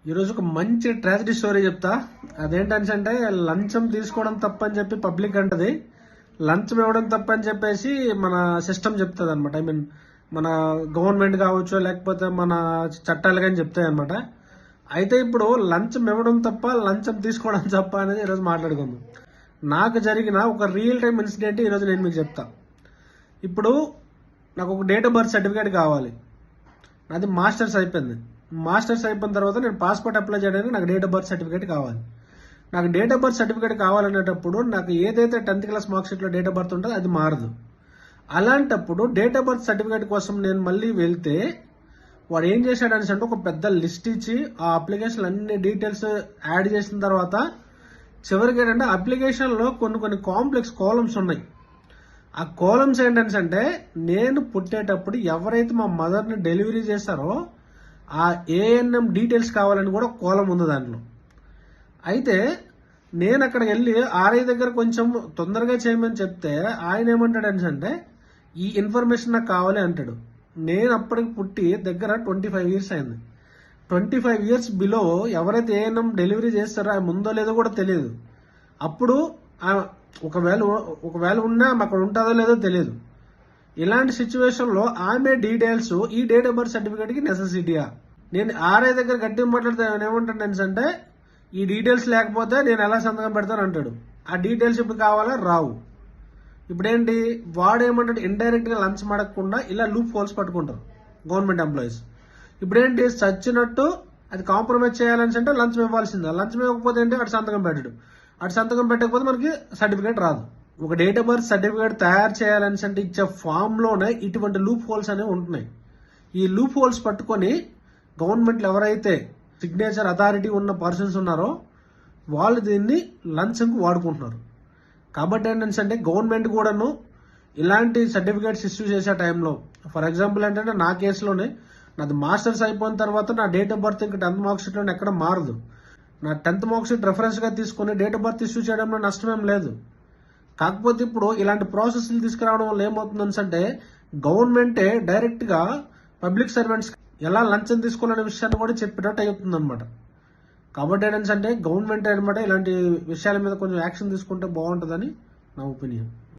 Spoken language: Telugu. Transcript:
ఈరోజు ఒక మంచి ట్రాజడీ స్టోరీ చెప్తా. అదేంటంటే లంచం తీసుకోవడం తప్పని చెప్పి పబ్లిక్ అంటది, లంచం ఇవ్వడం తప్పని చెప్పేసి మన సిస్టమ్ చెప్తుంది అనమాట. ఐ మీన్ మన గవర్నమెంట్ కావచ్చు, లేకపోతే మన చట్టాలు కానీ చెప్తాయి అనమాట. అయితే ఇప్పుడు లంచం ఇవ్వడం తప్ప, లంచం తీసుకోవడం తప్ప అనేది ఈరోజు మాట్లాడుకుందాం. నాకు జరిగిన ఒక రియల్ టైం ఇన్సిడెంట్ ఈరోజు నేను మీకు చెప్తా. ఇప్పుడు నాకు ఒక డేట్ ఆఫ్ బర్త్ సర్టిఫికేట్ కావాలి. నాది మాస్టర్స్ అయిపోయింది. మాస్టర్స్ అయిపోయిన తర్వాత నేను పాస్పోర్ట్ అప్లై చేయడానికి నాకు డేట్ ఆఫ్ బర్త్ సర్టిఫికేట్ కావాలి. నాకు డేట్ ఆఫ్ బర్త్ సర్టిఫికేట్ కావాలనేటప్పుడు నాకు ఏదైతే 10th క్లాస్ మార్క్ షీట్లో డేట్ ఆఫ్ బర్త్ ఉంటుందో అది మారదు. అలాంటప్పుడు డేట్ ఆఫ్ బర్త్ సర్టిఫికేట్ కోసం నేను మళ్ళీ వెళ్తే వాడు ఏం చేశాడని అంటే ఒక పెద్ద లిస్ట్ ఇచ్చి ఆ అప్లికేషన్ అన్ని డీటెయిల్స్ యాడ్ చేసిన తర్వాత చివరికి ఏంటంటే అప్లికేషన్లో కొన్ని కాంప్లెక్స్ కాలమ్స్ ఉన్నాయి. ఆ కాలమ్స్ ఏంటంటే నేను పుట్టేటప్పుడు ఎవరైతే మా మదర్ని డెలివరీ చేశారో ఆ ఏఎన్ఎం డీటెయిల్స్ కావాలని కూడా కాలం ఉంది దాంట్లో. అయితే నేను అక్కడికి వెళ్ళి ఆర్ఐ దగ్గర కొంచెం తొందరగా చేయమని చెప్తే ఆయన ఏమంటాడు అంటే ఈ ఇన్ఫర్మేషన్ నాకు కావాలి అంటాడు. నేను అప్పటికి పుట్టి దగ్గర 25 years అయింది. 25 years బిలో ఎవరైతే ఏఎన్ఎం డెలివరీ చేస్తారో ఆ ముందో లేదో కూడా తెలియదు. అప్పుడు ఒకవేళ ఉన్నా అక్కడ ఉంటుందో లేదో తెలియదు. ఇలాంటి సిచ్యువేషన్లో ఆమె డీటెయిల్స్ ఈ డేట్ ఆఫ్ బర్త్ సర్టిఫికేట్కి నెసెసిటీయా? నేను ఆర్ఐ దగ్గర గట్టిగా మాట్లాడితే ఏమంటాడు అంటే ఈ డీటెయిల్స్ లేకపోతే నేను ఎలా సంతకం పెడతాను అంటాడు. ఆ డీటెయిల్స్ ఇప్పుడు కావాలా? రావు. ఇప్పుడేంటి వాడు ఏమంటాడు, ఇండైరెక్ట్గా లంచ్ అడగకుండా ఇలా లూప్ హోల్స్ పట్టుకుంటారు గవర్నమెంట్ ఎంప్లాయీస్. ఇప్పుడేంటి చచ్చినట్టు అది కాంప్రమైజ్ చేయాలని అంటే లంచం ఇవ్వాల్సిందే. లంచం ఇవ్వకపోతే ఏంటి అటు సంతకం పెట్టడు. అటు సంతకం పెట్టకపోతే మనకి సర్టిఫికేట్ రాదు. ఒక డేట్ ఆఫ్ బర్త్ సర్టిఫికేట్ తయారు చేయాలని అంటే ఇచ్చే ఫామ్లోనే ఇటువంటి లూప్ హోల్స్ అనేవి ఉంటున్నాయి. ఈ లూప్ హోల్స్ పట్టుకొని గవర్నమెంట్లో ఎవరైతే సిగ్నేచర్ అథారిటీ ఉన్న పర్సన్స్ ఉన్నారో వాళ్ళు దీన్ని లంచంకు వాడుకుంటున్నారు. కాబట్టి ఏంటంటే గవర్నమెంట్ కూడాను ఇలాంటి సర్టిఫికేట్స్ ఇష్యూ చేసే టైంలో, ఫర్ ఎగ్జాంపుల్ ఏంటంటే నా కేసులోనే నాది మాస్టర్స్ అయిపోయిన తర్వాత నా డేట్ ఆఫ్ బర్త్ ఇంకా 10th మార్క్ షీట్లోనే ఎక్కడ మారదు. నా 10th మార్క్ షీట్ రెఫరెన్స్గా తీసుకుని డేట్ ఆఫ్ బర్త్ ఇష్యూ చేయడంలో నష్టమేం లేదు. కాకపోతే ఇప్పుడు ఇలాంటి ప్రాసెస్లు తీసుకురావడం వల్ల ఏమవుతుందని అంటే గవర్నమెంటే డైరెక్ట్గా పబ్లిక్ సర్వెంట్స్ ఎలా లంచం తీసుకోవాలనే విషయాన్ని కూడా చెప్పినట్టు అవుతుంది అనమాట. కాబట్టి ఏంటంటే గవర్నమెంట్ అనమాట ఇలాంటి విషయాల మీద కొంచెం యాక్షన్ తీసుకుంటే బాగుంటుందని నా ఒపీనియన్.